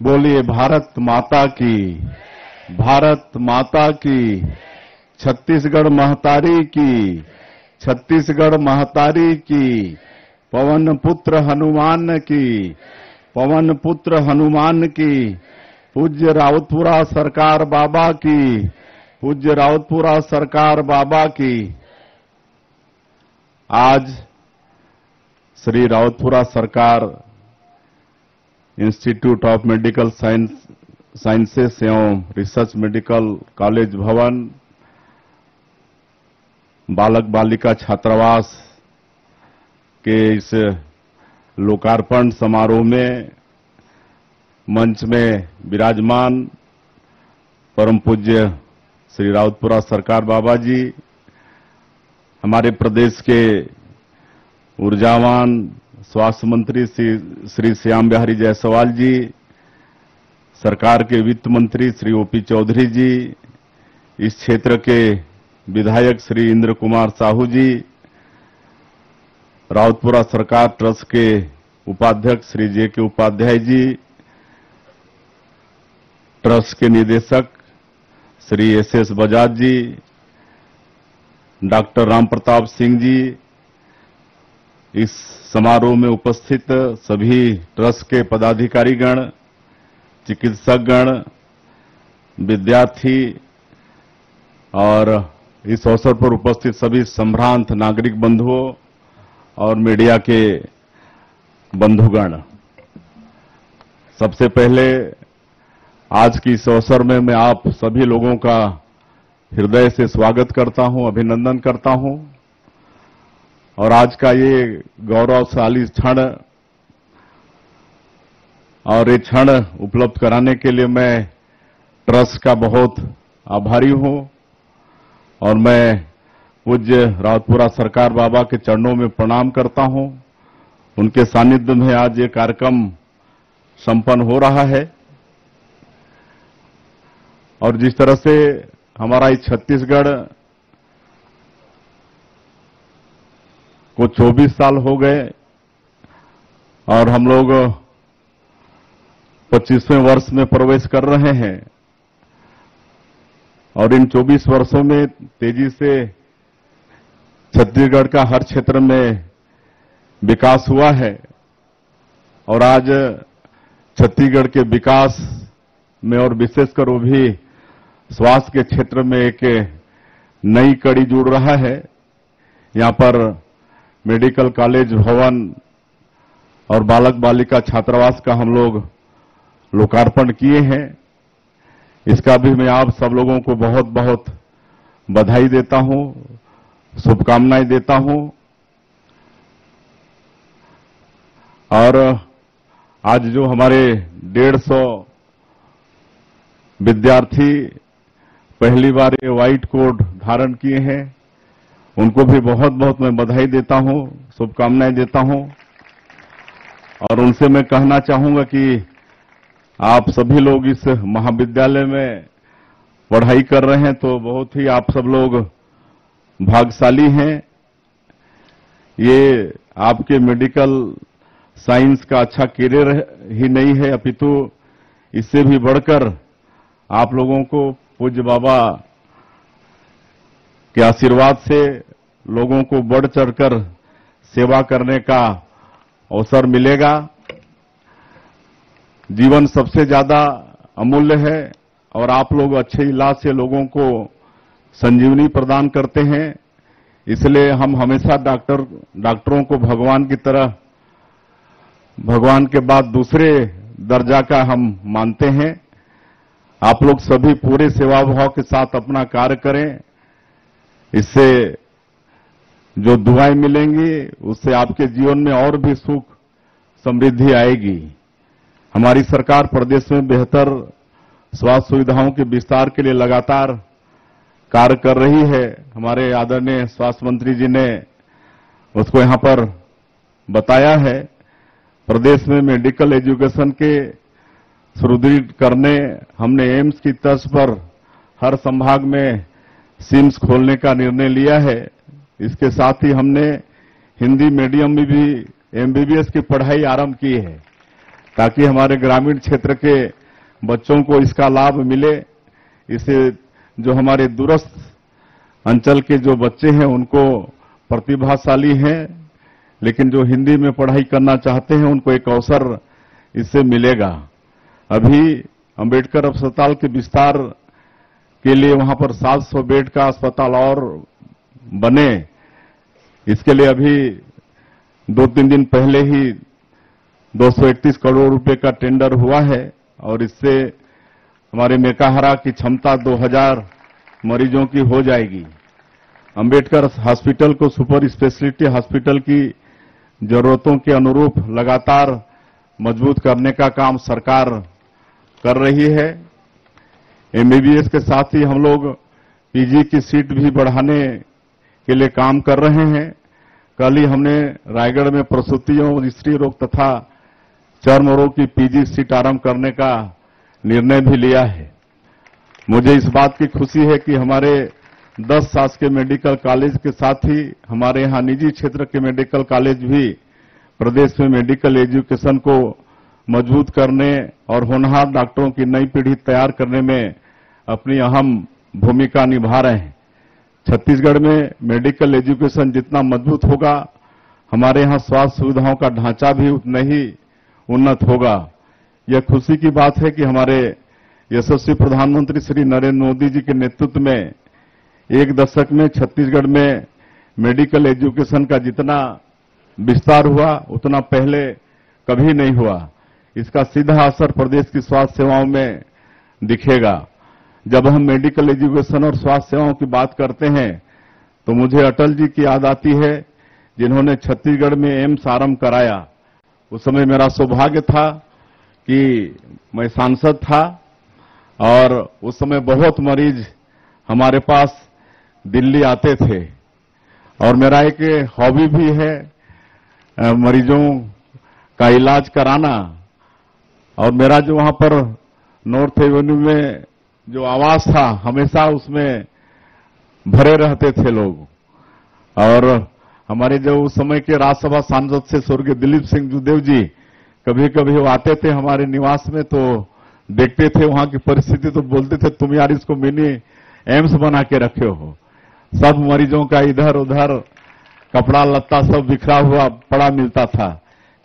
बोलिए भारत माता की, भारत माता की। छत्तीसगढ़ महतारी की, छत्तीसगढ़ महतारी की। पवन पुत्र हनुमान की, पवन पुत्र हनुमान की। पूज्य रावतपुरा सरकार बाबा की, पूज्य रावतपुरा सरकार बाबा की। आज श्री रावतपुरा सरकार इंस्टीट्यूट ऑफ मेडिकल साइंसेस एवं रिसर्च मेडिकल कॉलेज भवन, बालक बालिका छात्रावास के इस लोकार्पण समारोह में मंच में विराजमान परम पूज्य श्री रावतपुरा सरकार बाबा जी, हमारे प्रदेश के ऊर्जावान स्वास्थ्य मंत्री श्री श्याम बिहारी जायसवाल जी, सरकार के वित्त मंत्री श्री ओपी चौधरी जी, इस क्षेत्र के विधायक श्री इंद्र कुमार साहू जी, रावतपुरा सरकार ट्रस्ट के उपाध्यक्ष श्री जे के उपाध्याय जी, ट्रस्ट के निदेशक श्री एस बजाज जी, डॉक्टर राम प्रताप सिंह जी, इस समारोह में उपस्थित सभी ट्रस्ट के पदाधिकारीगण, चिकित्सकगण, विद्यार्थी और इस अवसर पर उपस्थित सभी संभ्रांत नागरिक बंधुओं और मीडिया के बंधुगण, सबसे पहले आज की इस अवसर में मैं आप सभी लोगों का हृदय से स्वागत करता हूं, अभिनंदन करता हूं। और आज का ये गौरवशाली क्षण और ये क्षण उपलब्ध कराने के लिए मैं ट्रस्ट का बहुत आभारी हूं और मैं पूज्य रावतपुरा सरकार बाबा के चरणों में प्रणाम करता हूं। उनके सानिध्य में आज ये कार्यक्रम संपन्न हो रहा है और जिस तरह से हमारा इस छत्तीसगढ़ को 24 साल हो गए और हम लोग 25वें वर्ष में प्रवेश कर रहे हैं और इन 24 वर्षों में तेजी से छत्तीसगढ़ का हर क्षेत्र में विकास हुआ है और आज छत्तीसगढ़ के विकास में और विशेषकर वो भी स्वास्थ्य के क्षेत्र में एक नई कड़ी जुड़ रहा है। यहां पर मेडिकल कॉलेज भवन और बालक बालिका छात्रावास का हम लोग लोकार्पण किए हैं। इसका भी मैं आप सब लोगों को बहुत बहुत बधाई देता हूं, शुभकामनाएं देता हूं। और आज जो हमारे 150 विद्यार्थी पहली बार ये व्हाइट कोट धारण किए हैं, उनको भी बहुत बहुत मैं बधाई देता हूं, शुभकामनाएं देता हूं। और उनसे मैं कहना चाहूंगा कि आप सभी लोग इस महाविद्यालय में पढ़ाई कर रहे हैं तो बहुत ही आप सब लोग भाग्यशाली हैं। ये आपके मेडिकल साइंस का अच्छा करियर ही नहीं है, अपितु इससे भी बढ़कर आप लोगों को पूज्य बाबा के आशीर्वाद से लोगों को बढ़ चढ़कर सेवा करने का अवसर मिलेगा। जीवन सबसे ज्यादा अमूल्य है और आप लोग अच्छे इलाज से लोगों को संजीवनी प्रदान करते हैं, इसलिए हम हमेशा डॉक्टरों को भगवान की तरह, भगवान के बाद दूसरे दर्जा का हम मानते हैं। आप लोग सभी पूरे सेवा भाव के साथ अपना कार्य करें, इससे जो दुआएं मिलेंगी उससे आपके जीवन में और भी सुख समृद्धि आएगी। हमारी सरकार प्रदेश में बेहतर स्वास्थ्य सुविधाओं के विस्तार के लिए लगातार कार्य कर रही है। हमारे आदरणीय स्वास्थ्य मंत्री जी ने उसको यहां पर बताया है। प्रदेश में मेडिकल एजुकेशन के सुदृढ़ करने हमने एम्स की तर्ज पर हर संभाग में सिम्स खोलने का निर्णय लिया है। इसके साथ ही हमने हिंदी मीडियम में भी एमबीबीएस की पढ़ाई आरंभ की है। ताकि हमारे ग्रामीण क्षेत्र के बच्चों को इसका लाभ मिले। इसे जो हमारे दूरस्थ अंचल के जो बच्चे हैं उनको प्रतिभाशाली हैं, लेकिन जो हिंदी में पढ़ाई करना चाहते हैं उनको एक अवसर इससे मिलेगा। अभी अंबेडकर अस्पताल के विस्तार के लिए वहां पर 700 बेड का अस्पताल और बने, इसके लिए अभी 2-3 दिन पहले ही 231 करोड़ रुपए का टेंडर हुआ है और इससे हमारे मेकाहारा की क्षमता 2000 मरीजों की हो जाएगी। अंबेडकर हॉस्पिटल को सुपर स्पेशलिटी हॉस्पिटल की जरूरतों के अनुरूप लगातार मजबूत करने का काम सरकार कर रही है। एमबीबीएस के साथ ही हम लोग पीजी की सीट भी बढ़ाने के लिए काम कर रहे हैं। कल ही हमने रायगढ़ में प्रसूतियों, स्त्री रोग तथा चर्म रोग की पीजी सीट आरंभ करने का निर्णय भी लिया है। मुझे इस बात की खुशी है कि हमारे 10 शासकीय मेडिकल कॉलेज के साथ ही हमारे यहां निजी क्षेत्र के मेडिकल कॉलेज भी प्रदेश में मेडिकल एजुकेशन को मजबूत करने और होनहार डॉक्टरों की नई पीढ़ी तैयार करने में अपनी अहम भूमिका निभा रहे हैं। छत्तीसगढ़ में मेडिकल एजुकेशन जितना मजबूत होगा, हमारे यहां स्वास्थ्य सुविधाओं का ढांचा भी उतना ही उन्नत होगा। यह खुशी की बात है कि हमारे यशस्वी प्रधानमंत्री श्री नरेंद्र मोदी जी के नेतृत्व में एक दशक में छत्तीसगढ़ में मेडिकल एजुकेशन का जितना विस्तार हुआ उतना पहले कभी नहीं हुआ। इसका सीधा असर प्रदेश की स्वास्थ्य सेवाओं में दिखेगा। जब हम मेडिकल एजुकेशन और स्वास्थ्य सेवाओं की बात करते हैं तो मुझे अटल जी की याद आती है, जिन्होंने छत्तीसगढ़ में एम्स आरंभ कराया। उस समय मेरा सौभाग्य था कि मैं सांसद था और उस समय बहुत मरीज हमारे पास दिल्ली आते थे और मेरा एक हॉबी भी है मरीजों का इलाज कराना। और मेरा जो वहां पर नॉर्थ एवेन्यू में जो आवास था, हमेशा उसमें भरे रहते थे लोग। और हमारे जो उस समय के राज्यसभा सांसद से स्वर्गीय दिलीप सिंह जुदेव जी कभी कभी वो आते थे हमारे निवास में, तो देखते थे वहां की परिस्थिति तो बोलते थे, तुम यार इसको मिनी एम्स बना के रखे हो। सब मरीजों का इधर उधर कपड़ा लत्ता सब बिखरा हुआ पड़ा मिलता था।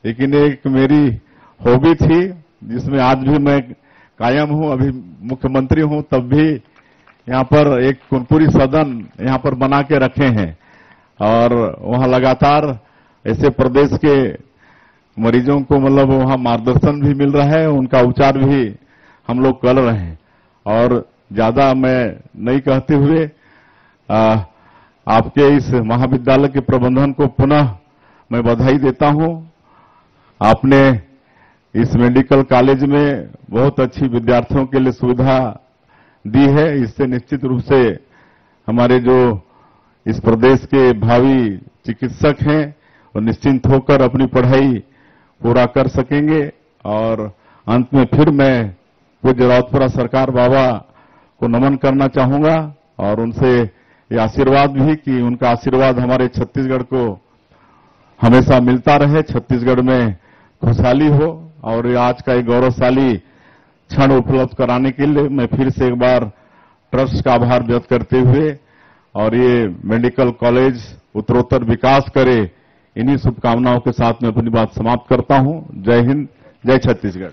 लेकिन एक मेरी हॉबी थी जिसमें आज भी मैं कायम हूं। अभी मुख्यमंत्री हूं तब भी यहां पर एक कुनकुरी सदन यहां पर बना के रखे हैं और वहां लगातार ऐसे प्रदेश के मरीजों को मतलब वहां मार्गदर्शन भी मिल रहा है, उनका उपचार भी हम लोग कर रहे हैं। और ज्यादा मैं नहीं कहते हुए आपके इस महाविद्यालय के प्रबंधन को पुनः मैं बधाई देता हूं। आपने इस मेडिकल कॉलेज में बहुत अच्छी विद्यार्थियों के लिए सुविधा दी है। इससे निश्चित रूप से हमारे जो इस प्रदेश के भावी चिकित्सक हैं वो निश्चिंत होकर अपनी पढ़ाई पूरा कर सकेंगे। और अंत में फिर मैं पूज्य राउतपुरा सरकार बाबा को नमन करना चाहूंगा और उनसे ये आशीर्वाद भी कि उनका आशीर्वाद हमारे छत्तीसगढ़ को हमेशा मिलता रहे, छत्तीसगढ़ में खुशहाली हो। और ये आज का एक गौरवशाली क्षण उपलब्ध कराने के लिए मैं फिर से एक बार ट्रस्ट का आभार व्यक्त करते हुए और ये मेडिकल कॉलेज उत्तरोत्तर विकास करे, इन्हीं शुभकामनाओं के साथ मैं अपनी बात समाप्त करता हूं। जय हिंद, जय छत्तीसगढ़।